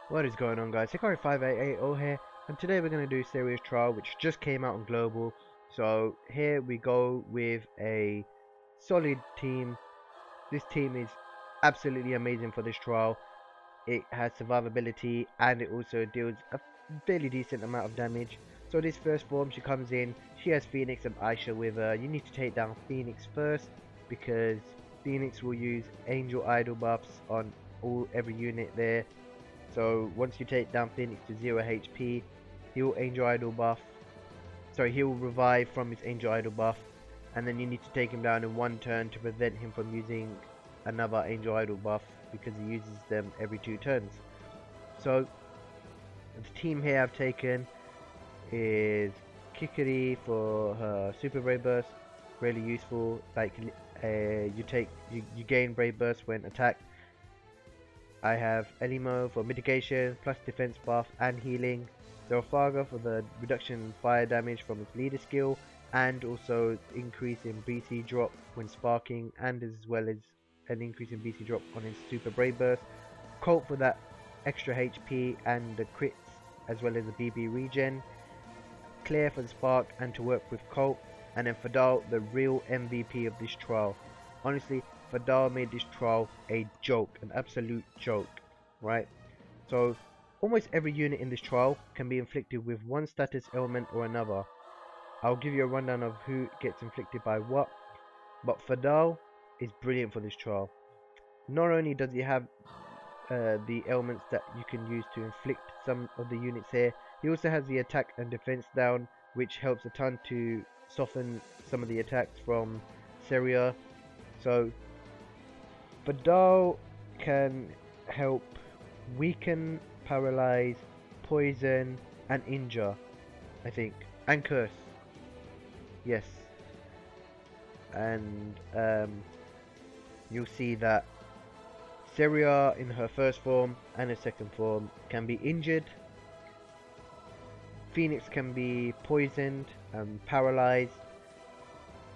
What is going on, guys? Kikuri 5880 here, and today we're going to do Seria's trial, which just came out on global. So here we go with a solid team. This team is absolutely amazing for this trial. It has survivability and it also deals a fairly decent amount of damage. So this first form, she comes in, she has Pheonix and Aisha with her. You need to take down Pheonix first because Pheonix will use Angel Idol buffs on every unit there. So once you take down Pheonix to 0 HP, he'll Angel Idol buff. Sorry, he'll revive from his Angel Idol buff, and then you need to take him down in one turn to prevent him from using another Angel Idol buff because he uses them every 2 turns. So the team here I've taken is Kikuri for her Super Brave Burst, really useful. Like you gain Brave Burst when attacked. I have Elimo for mitigation, plus defense buff and healing. Zerafalgar for the reduction in fire damage from its leader skill, and also increase in BC drop when sparking, and as well as an increase in BC drop on his Super Brave Burst. Colt for that extra HP and the crits, as well as the BB regen. Claire for the spark and to work with Colt, and then Fadhal, the real MVP of this trial. Honestly, Fadhal made this trial a joke, an absolute joke, right? So almost every unit in this trial can be inflicted with one status element or another. I'll give you a rundown of who gets inflicted by what, but Fadhal is brilliant for this trial. Not only does he have the elements that you can use to inflict some of the units here, he also has the attack and defense down, which helps a ton to soften some of the attacks from Seria. So Fadhal can help weaken, paralyze, poison, and injure, I think, and curse. Yes, and you'll see that Seria in her first form and her second form can be injured. Pheonix can be poisoned and paralyzed.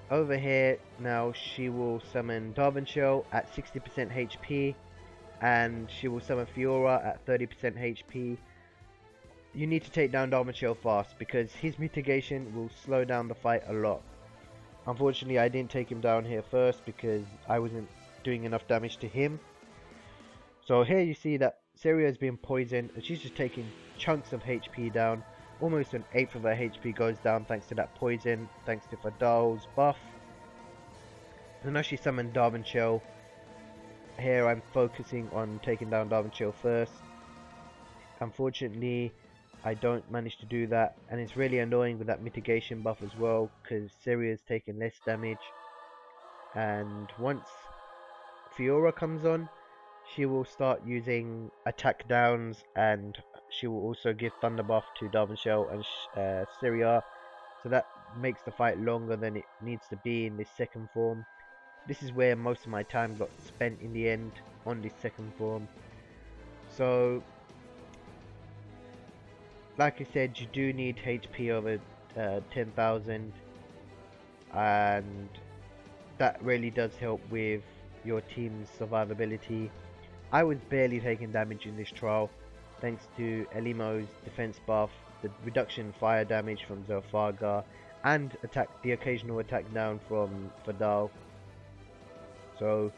Over here now she will summon Darvanshel at 60% HP, and she will summon Fiora at 30% HP. You need to take down Darvanshel fast because his mitigation will slow down the fight a lot. Unfortunately, I didn't take him down here first because I wasn't doing enough damage to him. So here you see that Seria has been poisoned and she's just taking chunks of HP down. Almost an eighth of her HP goes down thanks to that poison, thanks to Fadhal's buff. And now she summoned Darvanshel. Here I'm focusing on taking down Darvanshel first. Unfortunately, I don't manage to do that, and it's really annoying with that mitigation buff as well, because Seria's taking less damage. And once Fiora comes on, she will start using attack downs, and she will also give thunder buff to Darvanshel and Seria, so that makes the fight longer than it needs to be in this second form. This is where most of my time got spent in the end, on this second form. So like I said, you do need HP over 10,000, and that really does help with your team's survivability. I was barely taking damage in this trial thanks to Elimo's defense buff, the reduction in fire damage from Zerafalgar, and the occasional attack down from Fadhal. So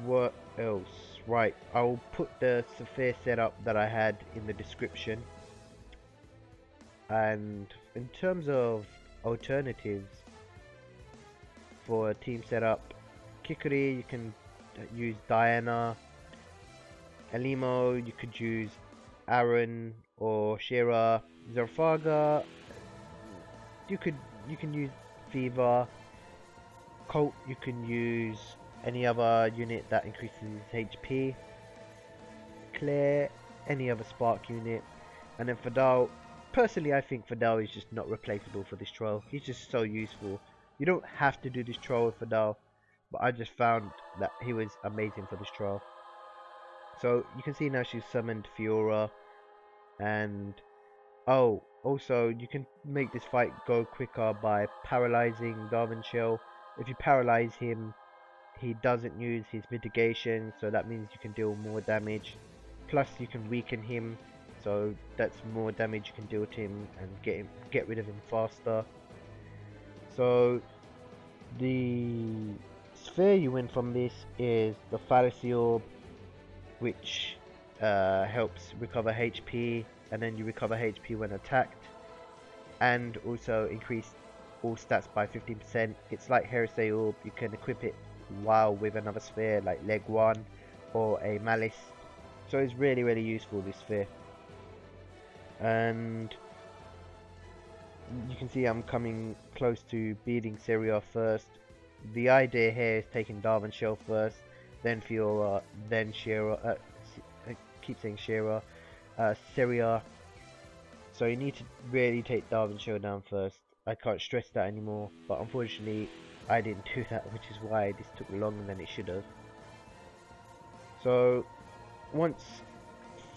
what else? Right, I'll put the Saphir setup that I had in the description. And in terms of alternatives for a team setup, Kikuri, you can use Diana. Elimo, you could use Aaron or Shera. Zerafalgar, you can use Feeva. Colt, you can use any other unit that increases HP. Claire, any other spark unit. And then Fadhal, personally I think Fadhal is just not replaceable for this trial. He's just so useful. You don't have to do this trial with Fadhal, but I just found that he was amazing for this trial. So you can see now she's summoned Fiora, and oh, also you can make this fight go quicker by paralyzing Darvanshel. If you paralyze him, he doesn't use his mitigation, so that means you can deal more damage. plus you can weaken him, so that's more damage you can deal to him and get rid of him faster. So the sphere you win from this is the Fallacy Orb, which helps recover HP, and then you recover HP when attacked, and also increase all stats by 15%. It's like Heresy Orb, you can equip it while with another sphere like Leg 1 or a Malice, so it's really useful, this sphere. And you can see I'm coming close to beating Seria first. The idea here is taking Darvanshel first, then Fiora, then Shera, I keep saying Shera, Seria. So you need to really take Darvanshel down first. I can't stress that anymore, but unfortunately I didn't do that, which is why this took longer than it should have. So once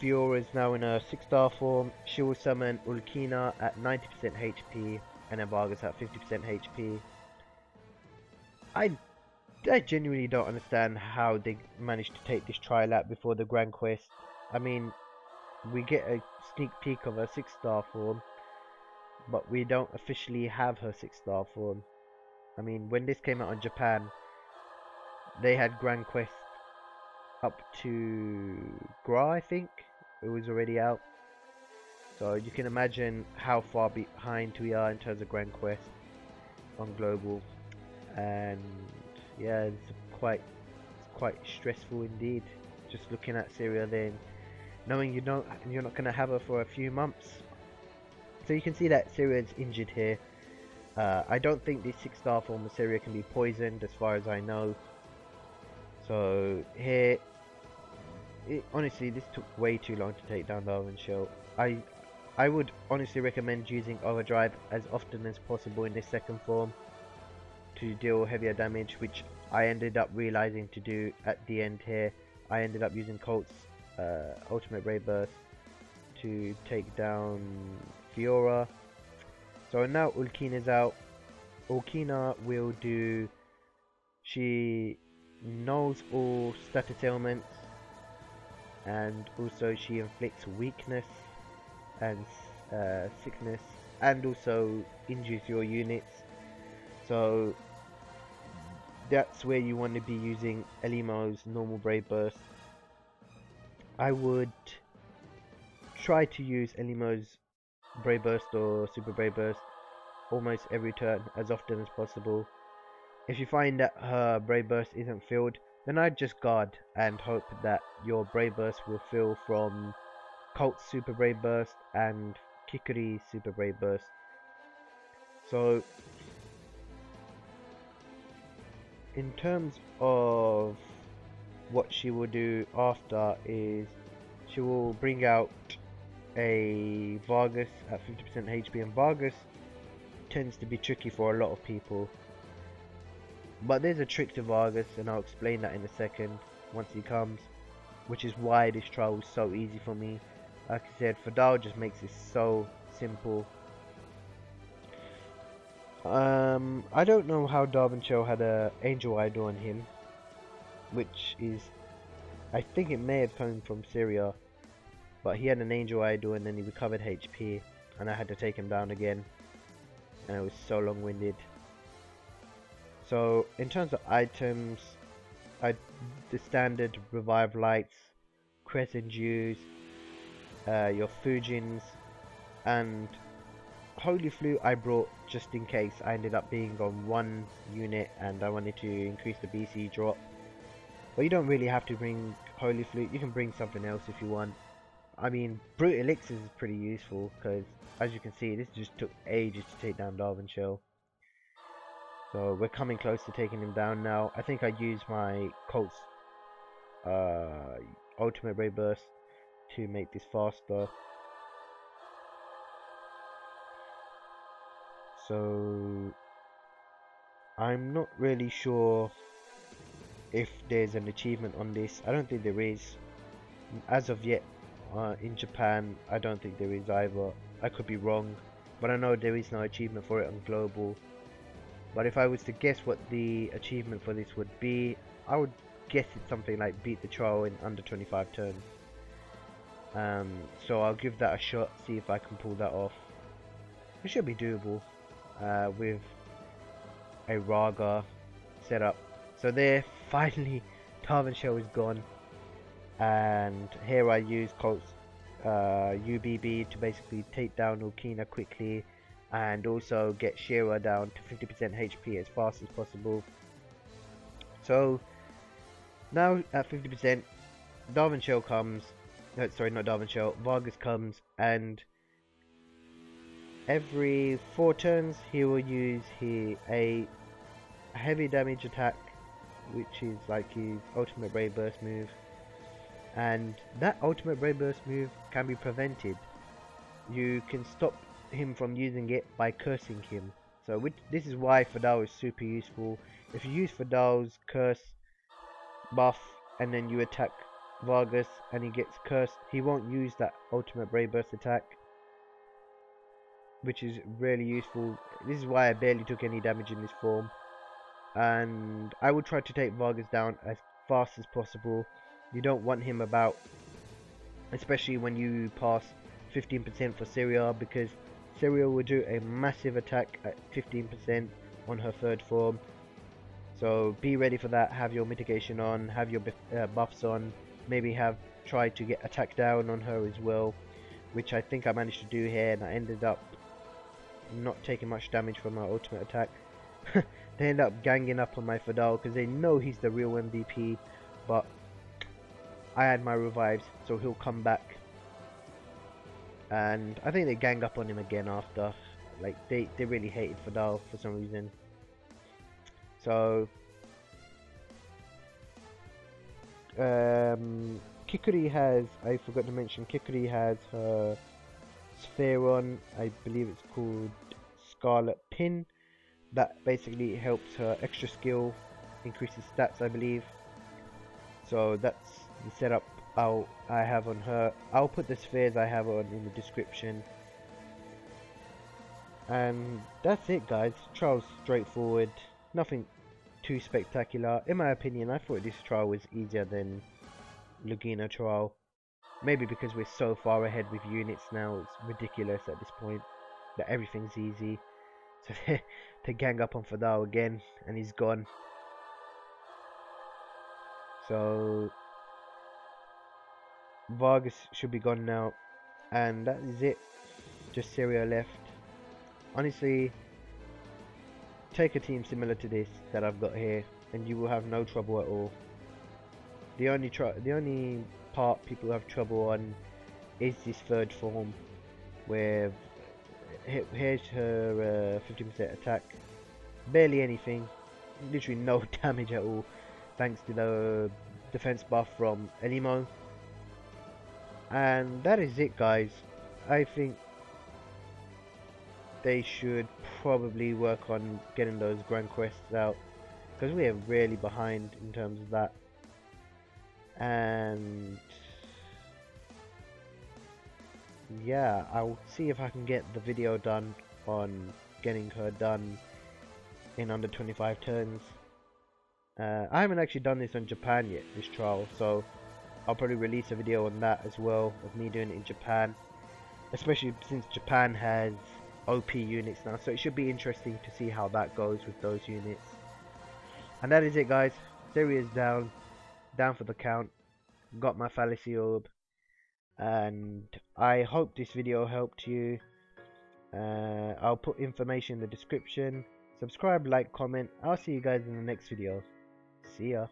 Fiora is now in her 6-star form, she will summon Ulkina at 90% HP and then Vargas at 50% HP. I genuinely don't understand how they managed to take this trial out before the Grand Quest. I mean, we get a sneak peek of her 6-star form, but we don't officially have her 6-star form. I mean, when this came out in Japan, they had Grand Quest up to Gra, I think. It was already out. So you can imagine how far behind we are in terms of Grand Quest on global. And yeah, it's quite stressful indeed. Just looking at Seria then, knowing you're not gonna have her for a few months. So you can see that Seria is injured here. I don't think this 6-star form of Seria can be poisoned, as far as I know. So here, honestly, this took way too long to take down Darvanshel. I would honestly recommend using Overdrive as often as possible in this second form to deal heavier damage, which I ended up realizing to do at the end here. I ended up using Colt's Ultimate Ray Burst to take down Fiora. So now Ulkina's out. Ulkina will do, she knows all status ailments, and also she inflicts weakness and sickness, and also injures your units. So that's where you want to be using Elimo's normal Brave Burst. I would try to use Elimo's Brave Burst or Super Brave Burst almost every turn, as often as possible. If you find that her Brave Burst isn't filled, then I'd just guard and hope that your Brave Burst will fill from Colt's Super Brave Burst and Kikuri's Super Brave Burst. So in terms of what she will do after is she will bring out a Vargas at 50% HP, and Vargas tends to be tricky for a lot of people, but there's a trick to Vargas and I'll explain that in a second once he comes, which is why this trial was so easy for me. Like I said, Fadhal just makes it so simple. I don't know how Darvanshel had a Angel Idol on him, which is, I think it may have come from Seria, but he had an Angel Idol and then he recovered HP and I had to take him down again, and it was so long-winded. So in terms of items, the standard Revive Lights, Crescent Dews, your Fujins, and Holy Flute I brought just in case I ended up being on one unit and I wanted to increase the BC drop. But you don't really have to bring Holy Flute, you can bring something else if you want. I mean, Brute Elixirs is pretty useful because, as you can see, this just took ages to take down Darvanshel. So we're coming close to taking him down now. I think I used my Colt's Ultimate Ray Burst to make this faster. So I'm not really sure if there's an achievement on this. I don't think there is. As of yet, in Japan, I don't think there is either. I could be wrong, but I know there is no achievement for it on global. But if I was to guess what the achievement for this would be, I would guess it's something like beat the trial in under 25 turns. So I'll give that a shot, see if I can pull that off. It should be doable with a Raaga setup. So there, finally, Darvanshel is gone, and here I use Colt's UBB to basically take down Ulkina quickly, and also get Shera down to 50% HP as fast as possible. So now at 50%, Darvanshel comes. No, sorry, not Darvanshel. Vargas comes, and every 4 turns he will use a heavy damage attack, which is like his ultimate Brave Burst move, and that ultimate Brave Burst move can be prevented. You can stop him from using it by cursing him. So this is why Fadhal is super useful. If you use Fadhal's curse buff and then you attack Vargas and he gets cursed, he won't use that ultimate Brave Burst attack, which is really useful. This is why I barely took any damage in this form, and I will try to take Vargas down as fast as possible. You don't want him about, especially when you pass 15% for Seria, because Seria will do a massive attack at 15% on her 3rd form. So be ready for that. Have your mitigation on, have your buffs on, maybe have tried to get attack down on her as well, which I think I managed to do here, and I ended up not taking much damage from my ultimate attack. They end up ganging up on my Fadhal because they know he's the real MVP, but I had my revives, so he'll come back. And I think they gang up on him again after. Like, they really hated Fadhal for some reason. So Kikuri has, I forgot to mention, Kikuri has her sphere on. I believe it's called Scarlet pin. That basically helps her extra skill, increases stats, I believe. So that's the setup I have on her. I'll put the spheres I have on in the description. And that's it, guys. Trial's straightforward, nothing too spectacular. In my opinion, I thought this trial was easier than Ulkina trial. Maybe because we're so far ahead with units now, it's ridiculous at this point that everything's easy. So they gang up on Fadhal again, and he's gone. So Vargas should be gone now, and that is it. Just Seria left. Honestly, take a team similar to this that I've got here, and you will have no trouble at all. The only part people have trouble on is this 3rd form, where here's her 50% attack, barely anything, literally no damage at all, thanks to the defense buff from Elimo. And that is it, guys. I think they should probably work on getting those grand quests out, because we are really behind in terms of that. And yeah, I'll see if I can get the video done on getting her done in under 25 turns. I haven't actually done this on Japan yet, this trial, so I'll probably release a video on that as well, of me doing it in Japan, especially since Japan has OP units now, so it should be interesting to see how that goes with those units. And that is it, guys. Seria is down for the count. Got my Fallacy Orb, and I hope this video helped you. I'll put information in the description. Subscribe, like, comment. I'll see you guys in the next video. See ya.